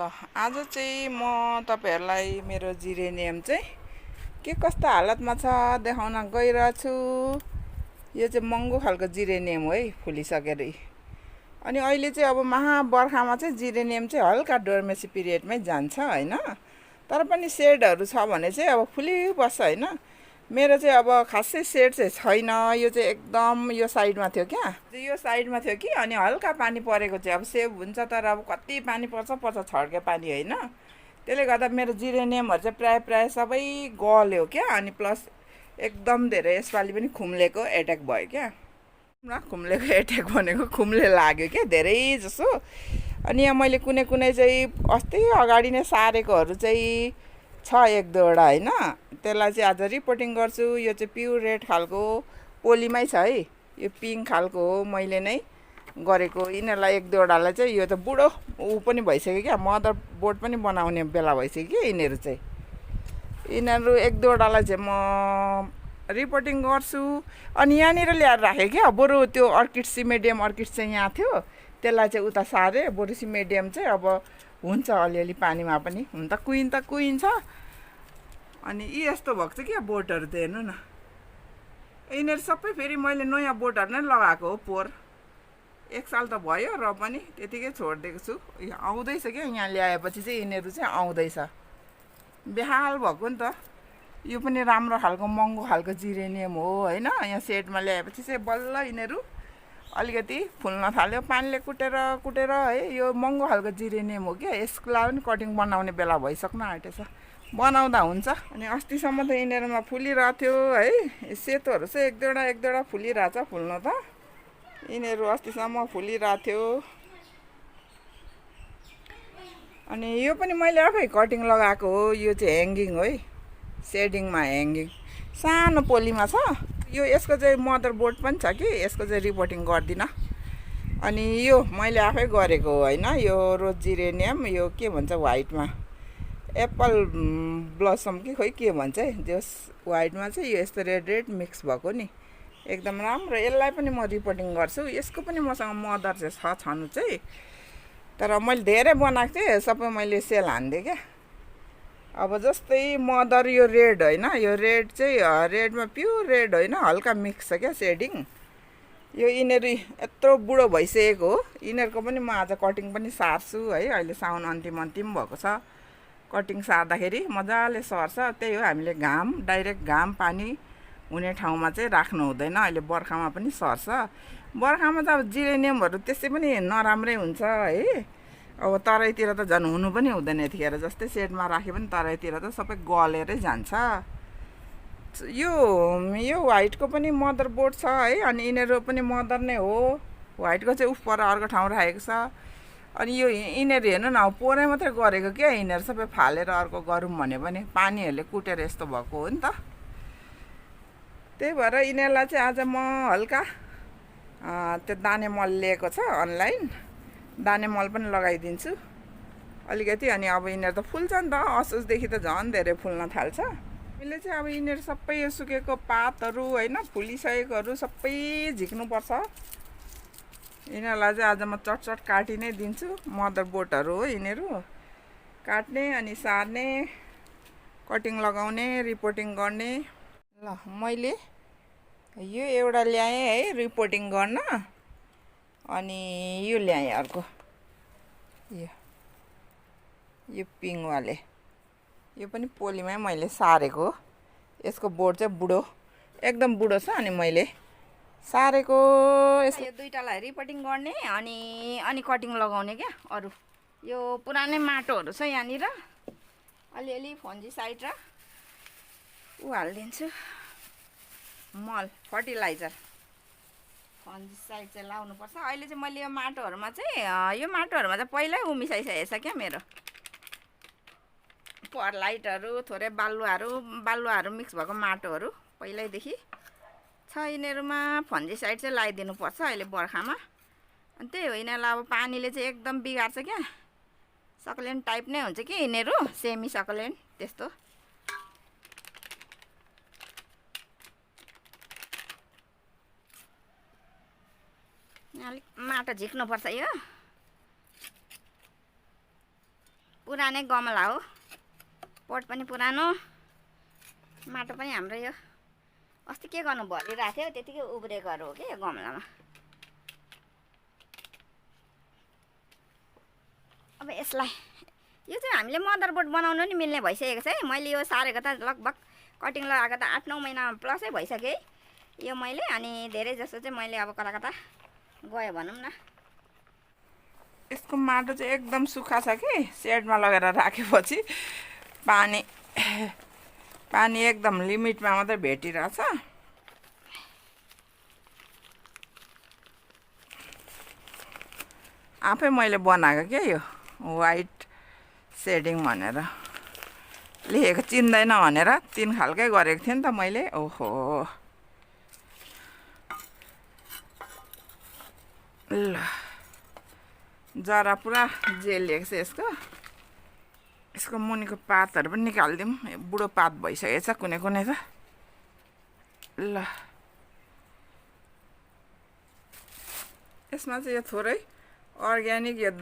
ल आज चाहिँ म तपाईहरुलाई मेरो जिरेनियम चाहिँ के कस्तो हालतमा छ देखाउन गइरहेछु। यो चाहिँ महँगो खालको जिरेनियम हो है, फुलिसकेर। अनि अहिले चाहिँ अब महाबर्खामा चाहिँ जिरेनियम चाहिँ हल्का डोर्मेसी पिरियडमै जान्छ हैन। तर पनि सेडहरु छ भने चाहिँ अब फुलिबस्छ हैन। मेरो चाहिँ अब खासै सेड चाहिँ छैन। यो चाहिँ एकदम यो साइडमा थियो क्या, यो साइडमा थियो कि, अनि हल्का पानी परेको चाहिँ अब सेभ हुन्छ। तर अब कति पानी पर्छ छड्के पानी हैन। त्यसले गर्दा मेरो जिरेनियमहरु चाहिँ प्राय सबै गल्यो क्या। अनि प्लस एकदम धेरै यसपालि पनि खुम्लेको एट्याक भयो क्या। खुम्लेको एट्याक भनेको खुम्ले लाग्यो क्या धेरै जसो। अनि यहाँ मैले कुनै चाहिँ अस्ति अगाडि नै सारेकोहरु चाहिँ छ एक दुईवटा हैन। त्यसलाई चाहिँ आज रिपोर्टिङ गर्छु। यो चाहिँ प्युर रेड खालको पोलीमै छ है। यो पिङ्क खालको हो, मैले नै गरेको। यिनीहरूलाई एक दुईवटालाई चाहिँ यो त बुढो ऊ पनि भइसक्यो क्या, मदर बोर्ड पनि बनाउने बेला भइसक्यो कि यिनीहरू चाहिँ। यिनीहरू एक दुईवटालाई चाहिँ म रिपोर्टिङ गर्छु। अनि यहाँनिर ल्याएर राखेँ क्या। बरु त्यो अर्किड सिमेडियम अर्किड चाहिँ यहाँ थियो, त्यसलाई चाहिँ उता सारे। बरु सिमेडियम चाहिँ अब हुन्छ अलिअलि पानीमा पनि, हुन त कुहिन्छ। अनि यी यस्तो भएको छ क्या बोटहरू त हेर्नु न। यिनीहरू सबै फेरि मैले नयाँ बोटहरू नै लगाएको हो पोहोर। एक साल त भयो र पनि त्यतिकै छोडिदिएको छु। यो आउँदैछ क्या, यहाँ ल्याएपछि चाहिँ यिनीहरू चाहिँ आउँदैछ। बेहाल भएको नि त। यो पनि राम्रो खालको महँगो खालको जिरेनियम हो हैन। यहाँ सेडमा ल्याएपछि चाहिँ बल्ल यिनीहरू अलिकति फुल्न थाल्यो पानीले कुटेर है। यो महँगो खालको जिरेनियम हो क्या। यसलाई पनि कटिङ बनाउने बेला भइसक्न आँटेछ, बनाउँदा हुन्छ। अनि अस्तिसम्म त यिनीहरूमा फुलिरहेको थियो है। सेतोहरू चाहिँ एक दुईवटा फुलिरहेछ फुल्न त। यिनीहरू अस्तिसम्म फुलिरहेको थियो। अनि यो पनि मैले आफै कटिङ लगाएको हो। यो चाहिँ ह्याङ्गिङ हो है, सेडिङमा ह्याङ्गिङ सानो पोलीमा छ। यो यसको चाहिँ मदर बोर्ड पनि छ कि, यसको चाहिँ रिपोर्टिङ गर्दिनँ। अनि यो मैले आफै गरेको हो हैन। यो रोज जिरेनियम, यो के भन्छ व्हाइटमा एप्पल ब्लसम कि खोइ के भन्छ है, जस व्हाइटमा चाहिँ यो यस्तो रेड मिक्स भएको नि, एकदम राम्रो। यसलाई पनि म रिपोर्टिङ गर्छु। यसको पनि मसँग मदर चाहिँ छ छनु चाहिँ, तर मैले धेरै बनाएको थिएँ, सबै मैले सेल हानिदिएँ क्या। अब जस्तै मदर यो रेड हैन, यो रेड चाहिँ रेडमा प्युर रेड हैन, हल्का मिक्स छ क्या सेडिङ। यो यिनीहरू यत्रो बुढो भइसकेको हो। यिनीहरूको पनि म आज कटिङ पनि सार्छु है। अहिले साउन अन्तिम भएको छ। कटिङ सार्दाखेरि मजाले सर्छ। त्यही हो, हामीले डाइरेक्ट घाम पानी हुने ठाउँमा चाहिँ राख्नु हुँदैन। अहिले बर्खामा पनि सर्छ। बर्खामा त अब जिरेनियमहरू त्यसै पनि नराम्रै हुन्छ है। अब तराईतिर त झन् हुनु पनि हुँदैन यतिखेर। जस्तै सेडमा राखे पनि तराईतिर त सबै गलेरै जान्छ। यो व्हाइटको पनि मदर बोर्ड छ है। अनि यिनीहरू पनि मदर नै हो। व्हाइटको चाहिँ उफ पर अर्को ठाउँ राखेको छ। अनि यो यिनीहरू हेर्नु न, पोरै मात्रै गरेको क्या। यिनीहरू सबै फालेर अर्को गरौँ भने पनि पानीहरूले कुटेर यस्तो भएको हो नि त। त्यही भएर यिनीहरूलाई चाहिँ आज म हल्का त्यो दाने मल लिएको छ अनलाइन, दाने मल पनि लगाइदिन्छु अलिकति। अनि अब यिनीहरू त फुल्छ नि त, असोजदेखि त झन् धेरै फुल्न थाल्छ। मैले चाहिँ अब यिनीहरू सबै यो सुकेको पातहरू हैन, फुलिसकेकोहरू सबै झिक्नुपर्छ। यिनीहरूलाई चाहिँ आज म चटचट काटि नै दिन्छु। मदर बोटहरू हो यिनीहरू, काट्ने अनि सार्ने, कटिङ लगाउने, रिपोर्टिङ गर्ने। ल मैले यो एउटा ल्याएँ है रिपोर्टिङ गर्न। अनि यो ल्याएँ अर्को, यो पिङवाले। यो पनि पोलीमै मैले सारेको हो। यसको बोर्ड चाहिँ बुढो, एकदम बुढो छ। अनि मैले सारेको यो दुईटालाई रिपोर्टिङ गर्ने अनि कटिङ लगाउने क्या। अरू यो पुरानै माटोहरू छ यहाँनिर, अलिअलि फन्जिसाइड र ऊ हालिदिन्छु, मल फर्टिलाइजर। फन्जिसाइड चाहिँ लाउनुपर्छ। अहिले चाहिँ मैले यो माटोहरूमा चाहिँ पहिल्यै उमिसाइसकेको छ क्या मेरो। परलाइटहरू, थोरै बालुवाहरू मिक्स भएको माटोहरू पहिल्यैदेखि छ यिनीहरूमा। फन्जिसाइड चाहिँ लगाइदिनुपर्छ अहिले बर्खामा। अनि त्यही हो, यिनीहरूलाई अब पानीले चाहिँ एकदम बिगार्छ क्या। सकलेन्ट टाइप नै हुन्छ कि यिनीहरू, सेमी सकलेन्ट त्यस्तो। अलिक माटो झिक्नुपर्छ यो। पुरानै गमला हो, पट पनि पुरानो, माटो पनि हाम्रो यो अस्ति के गर्नु भरिरहेको थियो त्यतिकै उब्रेकोहरू हो कि यो गमलामा। अब यसलाई यो चाहिँ हामीले मदरबोर्ड बनाउनु नि मिल्ने भइसकेको छ है। मैले यो सारेको त लगभग कटिङ लगाएको त 8-9 महिना प्लसै भइसक्यो है यो मैले। अनि धेरै जसो चाहिँ मैले अब कता कता गयो भनौँ न। यसको माटो चाहिँ एकदम सुक्खा छ कि सेडमा लगेर राखेपछि पानी एकदम लिमिटमा मात्रै भेटिरहेछ। आफै मैले बनाएको क्या यो वाइट सेडिङ भनेर लेखेको चिन्दैन भनेर 3 खालकै गरेको थिएँ नि त मैले। ओहो ल जरा पुरा जेलिएको छ यसको मुनिको पातहरू पनि निकालिदिउँ। बुढो पात भइसकेछ कुनै कुनै त। ल यसमा चाहिँ यो थोरै अर्ग्यानिक यो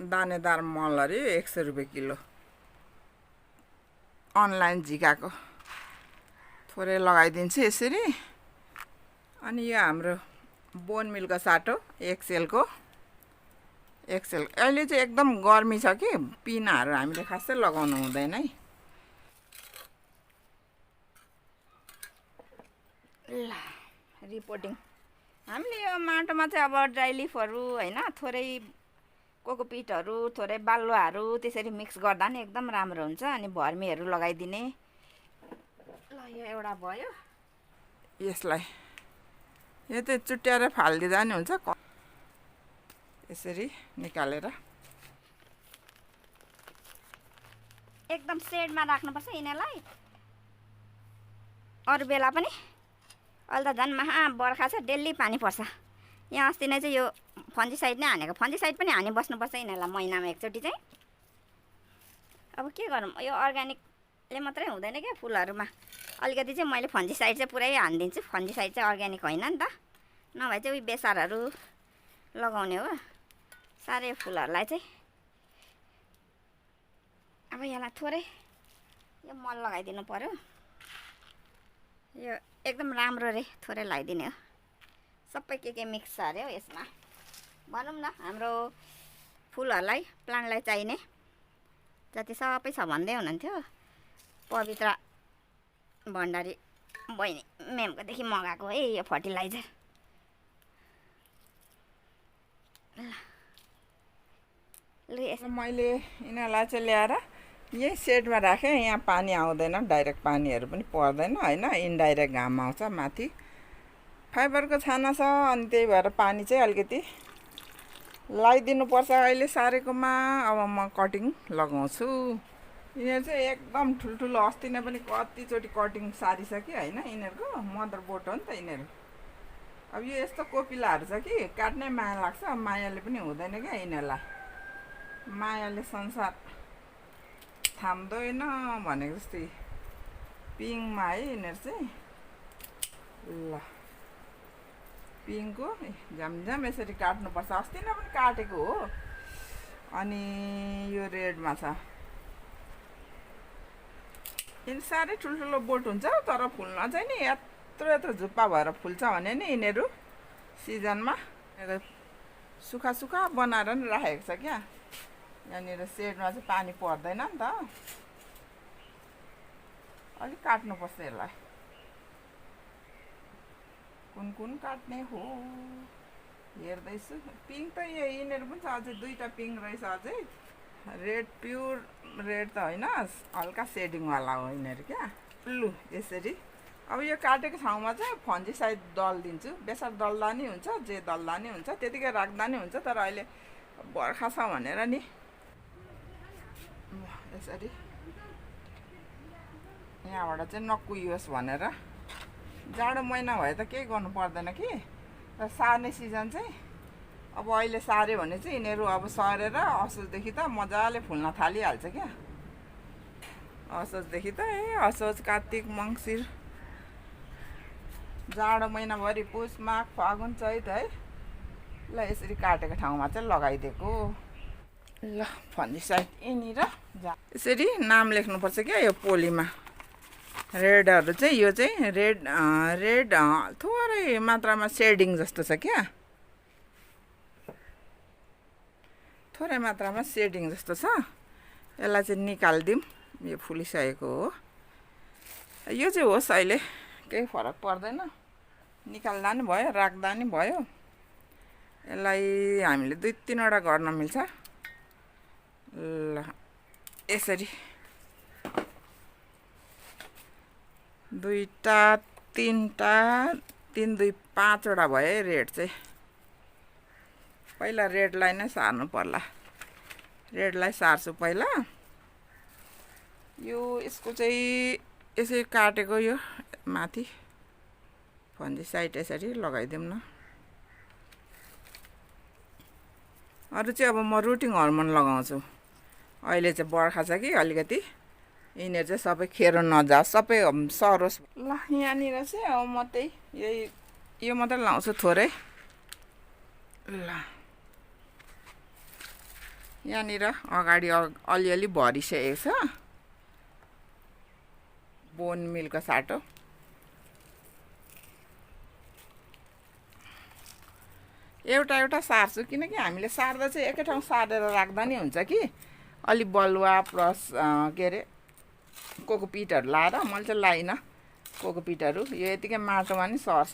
दानेदार मल अरे 100 रुपियाँ किलो अनलाइन झिकाएको थोरै लगाइदिन्छु यसरी। अनि यो हाम्रो बोन मिलको साटो एक्सेलको अहिले चाहिँ एकदम गर्मी छ कि पिनाहरू हामीले खासै लगाउनु हुँदैन है। ल रिपोर्टिङ हामीले यो माटोमा चाहिँ अब ड्राई लिफहरू होइन, थोरै कोकोपिटहरू, थोरै बालुवाहरू त्यसरी मिक्स गर्दा नि एकदम राम्रो हुन्छ। अनि भर्मीहरू लगाइदिने। ल यो एउटा भयो। यसलाई यो चाहिँ चुट्याएर फालिदिँदा नि हुन्छ यसरी निकालेर। एकदम सेडमा राख्नुपर्छ यिनीहरूलाई। अरू बेला पनि अहिले त झन् महा बर्खा छ, डेली पानी पर्छ। यहाँ अस्ति नै चाहिँ यो फन्जिसाइड नै हानेको, फन्जिसाइड पनि हानी बस्नुपर्छ यिनीहरूलाई महिनामा एकचोटि चाहिँ। अब के गरौँ, यो अर्ग्यानिकले मात्रै हुँदैन क्या फुलहरूमा। अलिकति चाहिँ मैले फन्जिसाइड चाहिँ पुरै हानिदिन्छु। फन्जिसाइड चाहिँ अर्ग्यानिक होइन नि त, नभए चाहिँ उयो बेसारहरू लगाउने हो साह्रै फुलहरूलाई चाहिँ। अब यसलाई थोरै यो मल लगाइदिनु पर्यो। यो एकदम राम्रो रे थोरै लगाइदिने हो। सबै के मिक्स छ अरे हो यसमा भनौँ न। हाम्रो फुलहरूलाई प्लान्टलाई चाहिने जति सबै छ भन्दै हुनुहुन्थ्यो पवित्र भण्डारी बहिनी मेमकोदेखि मगाएको है यो फर्टिलाइजर। ल यसो मैले यिनीहरूलाई चाहिँ ल्याएर यही सेडमा राखेँ। यहाँ पानी आउँदैन, डाइरेक्ट पानीहरू पनि पर्दैन होइन, इन्डाइरेक्ट घाम आउँछ माथि। फाइबरको छाना छ अनि त्यही भएर पानी चाहिँ अलिकति लगाइदिनुपर्छ अहिले सारेकोमा। अब म कटिङ लगाउँछु। यिनीहरू चाहिँ एकदम ठुल्ठुलो, अस्ति नै पनि कतिचोटि कटिङ सारिसक्यो होइन। यिनीहरूको मदरबोर्ड हो नि त यिनीहरू। अब यो यस्तो कोपिलाहरू छ कि काट्नै माया लाग्छ, मायाले पनि हुँदैन क्या यिनीहरूलाई। मायाले संसार थाम्दैन भनेको जस्तै पिङमा है यिनीहरू चाहिँ। ल पिङको झ्यामझ्याम यसरी काट्नुपर्छ। अस्ति नै पनि काटेको हो। अनि यो रेडमा छ। यिनीहरू साह्रै ठुल्ठुलो बोट हुन्छ तर फुल्न चाहिँ नि यत्रो झुप्पा भएर फुल्छ भने नि यिनीहरू सिजनमा सुखा सुखा बनाएर नि राखेको छ क्या। यहाँनिर सेडमा चाहिँ पानी पर्दैन नि त, अलिक काट्नुपर्छ यसलाई। कुन काट्ने हो हेर्दैछु। पिङ त यिनीहरू पनि छ, अझै 2टा पिङ रहेछ अझै। रेड प्युर रेड त होइन, हल्का सेडिङवाला हो यिनीहरू क्या। लु यसरी अब यो काटेको ठाउँमा चाहिँ फन्जिसाइड दलिदिन्छु। बेसार दल्दा नि हुन्छ, जे दल्दा नि हुन्छ, त्यतिकै राख्दा नि हुन्छ। तर अहिले बर्खा छ भनेर नि यसरी यहाँबाट चाहिँ नकुहियोस् भनेर। जाडो महिना भए त केही गर्नु पर्दैन कि, तर सार्ने सिजन चाहिँ अब अहिले सार्यो भने चाहिँ यिनीहरू अब सरेर असोजदेखि त मजाले फुल्न थालिहाल्छ क्या। असोजदेखि त असोज कार्तिक मङ्सिर जाडो महिनाभरि पुस माघ फागुन चैत है। ल यसरी काटेको ठाउँमा चाहिँ लगाइदिएको। ल फन्जिसाइड यहीँनिर यसरी नाम लेख्नुपर्छ क्या यो पोलीमा। रेडहरू चाहिँ यो चाहिँ रेड थोरै मात्रामा सेडिङ जस्तो छ क्या, थोरै मात्रामा सेडिङ जस्तो छ। यसलाई चाहिँ निकालिदिउँ, यो फुलिसकेको हो। यो चाहिँ होस्, अहिले केही फरक पर्दैन, निकाल्दा नि भयो राख्दा नि भयो। यसलाई हामीले 2-3वटा गर्न मिल्छ। ल यसरी 2टा 3टा 3 2 5वटा भयो है रेड चाहिँ। पहिला रेडलाई नै सार्नु पर्ला, रेडलाई सार्छु पहिला। यो यसको चाहिँ यसरी काटेको यो माथि फन्जिसाइड यसरी लगाइदिउँ न। अरू चाहिँ अब म रुटिङ हर्मोन लगाउँछु। अहिले चाहिँ बर्खा छ कि अलिकति, यिनीहरू चाहिँ सबै खेरो नजाओस्, सबै सरोस्। ल यहाँनिर चाहिँ अब म त्यही यो मात्रै लाउँछु थोरै। ल यहाँनिर अगाडि अलिअलि भरिसकेको छ बोन मिलको साटो। एउटा एउटा सार्छु, किनकि हामीले सार्दा चाहिँ एकै ठाउँ सारेर राख्दा नि हुन्छ कि। अलि बलुवा प्लस के अरे कोकोपिटहरू लाएर, मैले चाहिँ लाइनँ कोकोपिटहरू। यो यतिकै माटोमा नि सर्छ।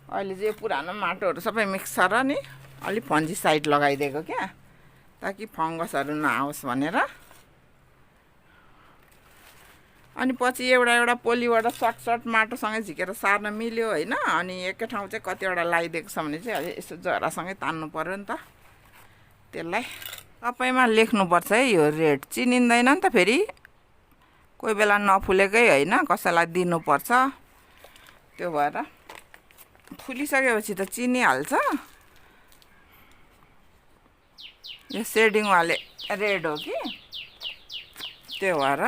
अहिले चाहिँ यो पुरानो माटोहरू सबै मिक्स छ र नि अलि फन्जिसाइड लगाइदिएको क्या, ताकि फङ्गसहरू नआओस् भनेर। अनि पछि एउटा पोलीबाट सर्ट माटोसँगै झिकेर सार्न मिल्यो होइन। अनि एकै ठाउँ चाहिँ कतिवटा लगाइदिएको छ भने चाहिँ अलि यसो जरासँगै तान्नु पर्यो नि त। त्यसलाई सबैमा लेख्नुपर्छ है, यो रेड चिनिँदैन नि त फेरि, कोही बेला नफुलेकै होइन कसैलाई दिनुपर्छ। त्यो भएर फुलिसकेपछि त चिनिहाल्छ। यो सेडिङवाले रेड हो कि, त्यो भएर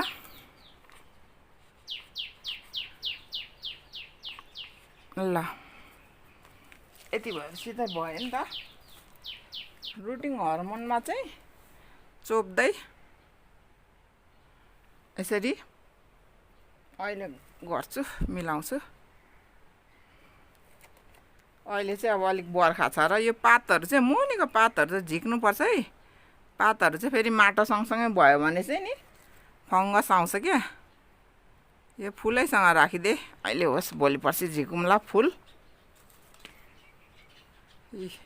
ल यति भएपछि त भयो नि त। रुटिङ हर्मोनमा चाहिँ चोप्दै यसरी अहिले गर्छु, मिलाउँछु। अहिले चाहिँ अब अलिक बर्खा छ र यो पातहरू चाहिँ मुनिको पातहरू चाहिँ झिक्नुपर्छ है। पातहरू चाहिँ फेरि माटो सँगसँगै भयो भने चाहिँ नि फङ्गस आउँछ क्या। यो फुलैसँग राखिदे, अहिले होस् भोलि पर्सि झिकौँला फुल।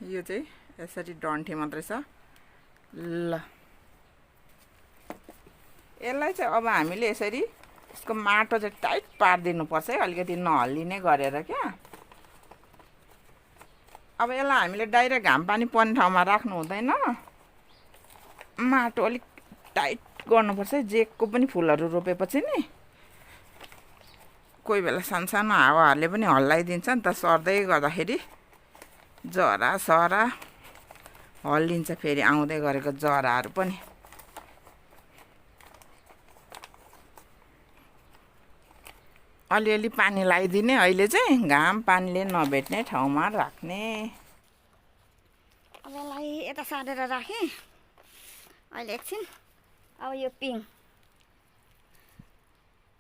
यो चाहिँ यसरी डन्ठी मात्रै छ। ल यसलाई चाहिँ अब हामीले यसरी यसको माटो चाहिँ टाइट पारिदिनुपर्छ है, अलिकति नहल्लिने गरेर क्या। अब यसलाई हामीले डाइरेक्ट घाम पानी पर्ने ठाउँमा राख्नु हुँदैन, माटो अलिक टाइट गर्नुपर्छ है। जेको पनि फुलहरू रोपेपछि नि कोही बेला सानो हावाहरूले पनि हल्लाइदिन्छ नि त, सर्दै गर्दाखेरि जरा सरा हल्लिन्छ फेरि आउँदै गरेको जराहरू पनि। अलिअलि पानी लगाइदिने, अहिले चाहिँ घाम पानीले नभेट्ने ठाउँमा राख्ने। अब यसलाई यता सारेर राखेँ अहिले एकछिन। अब यो पिङ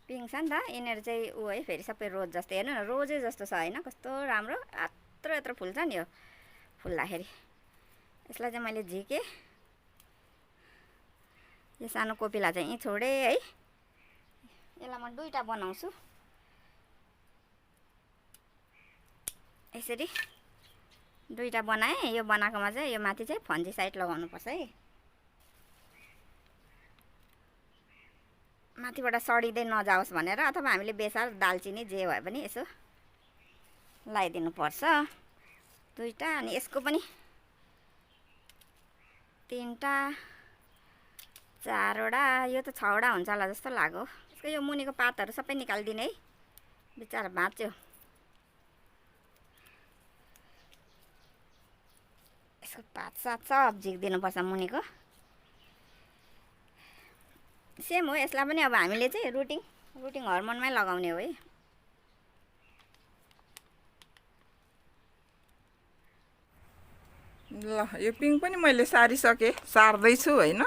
छ नि त, यिनीहरू चाहिँ ऊ है फेरि सबै रोज जस्तो, हेर्नु न रोजै जस्तो छ होइन, कस्तो राम्रो यत्रो फुल्छ नि यो फुल्दाखेरि। यसलाई चाहिँ मैले झिकेँ, यो सानो कोपिला चाहिँ यहीँ छोडेँ है। यसलाई म 2टा बनाउँछु यसरी। 2टा बनाएँ, यो बनाएकोमा चाहिँ यो माथि चाहिँ फन्जिसाइड लगाउनुपर्छ है, माथिबाट सडिँदै नजाओस् भनेर। अथवा हामीले बेसार दालचिनी जे भए पनि यसो लगाइदिनुपर्छ 2टा। अनि यसको पनि 3टा 4वटा, यो त 6वटा हुन्छ होला जस्तो लाग्यो। यसको यो मुनिको पातहरू सबै निकालिदिने है, बिचारा भाँच्यो। यसको पात सात सब झिकिदिनुपर्छ मुनिको। सेम हो, यसलाई पनि अब हामीले चाहिँ रुटिङ हर्मोनमै लगाउने हो है। ल यो पिङ पनि मैले सारिसकेँ, सार्दैछु होइन।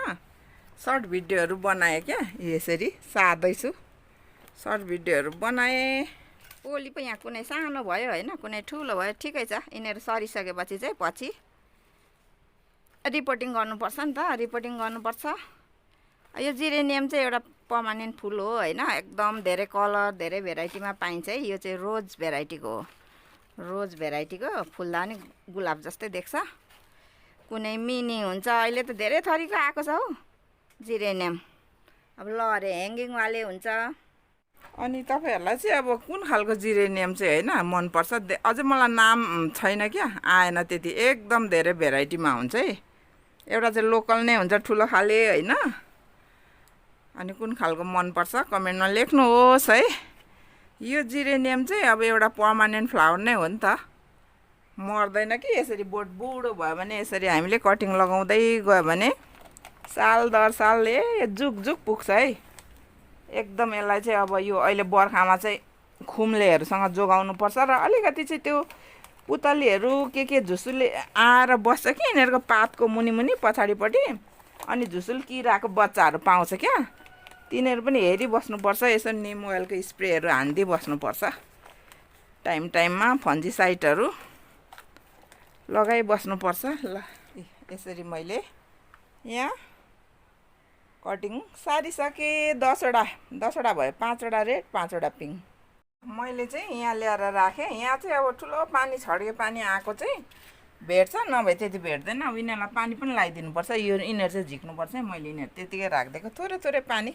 सर्ट भिडियोहरू बनाएँ क्या, यसरी सार्दैछु। सर्ट भिडियोहरू बनाएँ। पोली पो यहाँ कुनै सानो भयो होइन, कुनै ठुलो भयो, ठिकै छ। यिनीहरू सरिसकेपछि चाहिँ पछि रिपोर्टिङ गर्नुपर्छ नि त, रिपोर्टिङ गर्नुपर्छ। यो जिरेनियम चाहिँ एउटा पर्मानेन्ट फुल हो होइन, एकदम धेरै कलर धेरै भेराइटीमा पाइन्छ है। यो चाहिँ रोज भेराइटीको हो, रोज भेराइटीको फुल्दा पनि गुलाब जस्तै देख्छ। कुनै मिनी हुन्छ, अहिले त धेरै थरीको आएको छ हौ जिरेनियम। अब लहरे ह्याङ्गिङवाले हुन्छ। अनि तपाईँहरूलाई चाहिँ अब कुन खालको जिरेनियम चाहिँ होइन मनपर्छ? अझै मलाई नाम छैन क्या, आएन त्यति। एकदम धेरै भेराइटीमा हुन्छ है। एउटा चाहिँ लोकल नै हुन्छ, ठुलो खाले होइन। अनि कुन खालको मनपर्छ कमेन्टमा लेख्नुहोस् है। यो जिरेनियम चाहिँ अब एउटा पर्मानेन्ट फ्लावर नै हो नि त, मर्दैन कि। यसरी बोट बुढो भयो भने यसरी हामीले कटिङ लगाउँदै गयो भने साल दर साल जुग जुग पुग्छ है। एकदम यसलाई चाहिँ अब यो अहिले बर्खामा चाहिँ खुम्लेहरूसँग जोगाउनुपर्छ र अलिकति चाहिँ त्यो पुतलीहरू के झुसुले आएर बस्छ कि यिनीहरूको पातको मुनि मुनि पछाडिपट्टि। अनि झुसुल किराको बच्चाहरू पाउँछ क्या, तिनीहरू पनि हेरिबस्नुपर्छ। यसो निम ओइलको स्प्रेहरू हान्दी बस्नुपर्छ टाइम टाइममा, फन्जिसाइडहरू लगाइबस्नुपर्छ। ल यसरी मैले यहाँ कटिङ सारिसकेँ। 10वटा भयो, 5वटा रेड 5वटा पिङ। मैले चाहिँ यहाँ ल्याएर राखेँ। यहाँ चाहिँ अब ठुलो पानी छड्के पानी आएको चाहिँ भेट्छ, नभए त्यति भेट्दैन। अब यिनीहरूलाई पानी पनि लगाइदिनुपर्छ। यिनीहरू चाहिँ झिक्नुपर्छ। मैले यिनीहरू त्यतिकै राखिदिएको, थोरै थोरै पानी।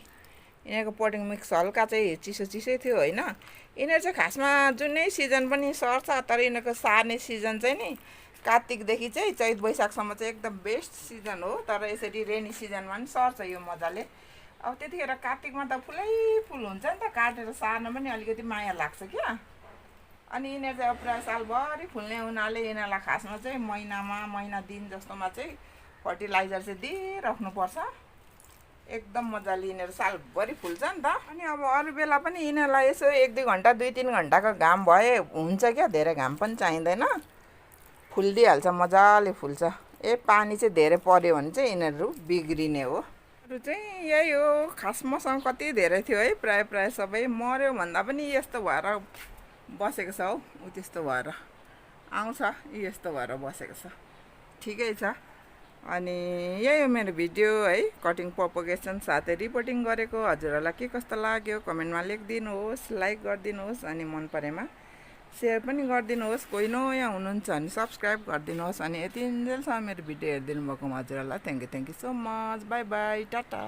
यिनीहरूको पोटिङ मिक्स हल्का चाहिँ चिसो चिसै थियो होइन। यिनीहरू चाहिँ खासमा जुनै सिजन पनि सर्छ, तर यिनीहरूको सार्ने सिजन चाहिँ नि कार्तिकदेखि चाहिँ चैत वैशाखसम्म चाहिँ एकदम बेस्ट सिजन हो। तर यसरी रेनी सिजनमा पनि सर्छ यो मजाले। अब त्यतिखेर कार्तिकमा त फुलै फुल हुन्छ नि त, काटेर सार्न पनि अलिकति माया लाग्छ क्या। अनि यिनीहरू चाहिँ अब प्रायः सालभरि फुल्ने हुनाले यिनीहरूलाई खासमा चाहिँ महिना दिन जस्तोमा चाहिँ फर्टिलाइजर चाहिँ दिइराख्नुपर्छ। एकदम मजाले यिनीहरू सालभरि फुल्छ नि त। अनि अब अरू बेला पनि यिनीहरूलाई यसो 1-2 घन्टा 2-3 घन्टाको घाम भए हुन्छ क्या, धेरै घाम पनि चाहिँदैन, फुलिदिइहाल्छ, मजाले फुल्छ। पानी चाहिँ धेरै पर्यो भने चाहिँ यिनीहरू बिग्रिने हो। अरू चाहिँ यही हो खास। मसँग कति धेरै थियो है, प्रायः सबै मऱ्यो भन्दा पनि यस्तो भएर बसेको छ हौ। त्यस्तो भएर आउँछ, यस्तो भएर बसेको छ, ठिकै छ। अनि यही हो मेरो भिडियो है, कटिङ प्रोपगेसन साथै रिपोर्टिङ गरेको। हजुरहरूलाई के कस्तो लाग्यो कमेन्टमा लेखिदिनुहोस्, लाइक गरिदिनुहोस्, अनि मन परेमा सेयर पनि गरिदिनुहोस्। कोही नयाँ हुनुहुन्छ भने सब्सक्राइब गरिदिनुहोस्। अनि यतिन्जेलसम्म मेरो भिडियो हेरिदिनु भएकोमा हजुरहरूलाई thank you so much. By by, Tata.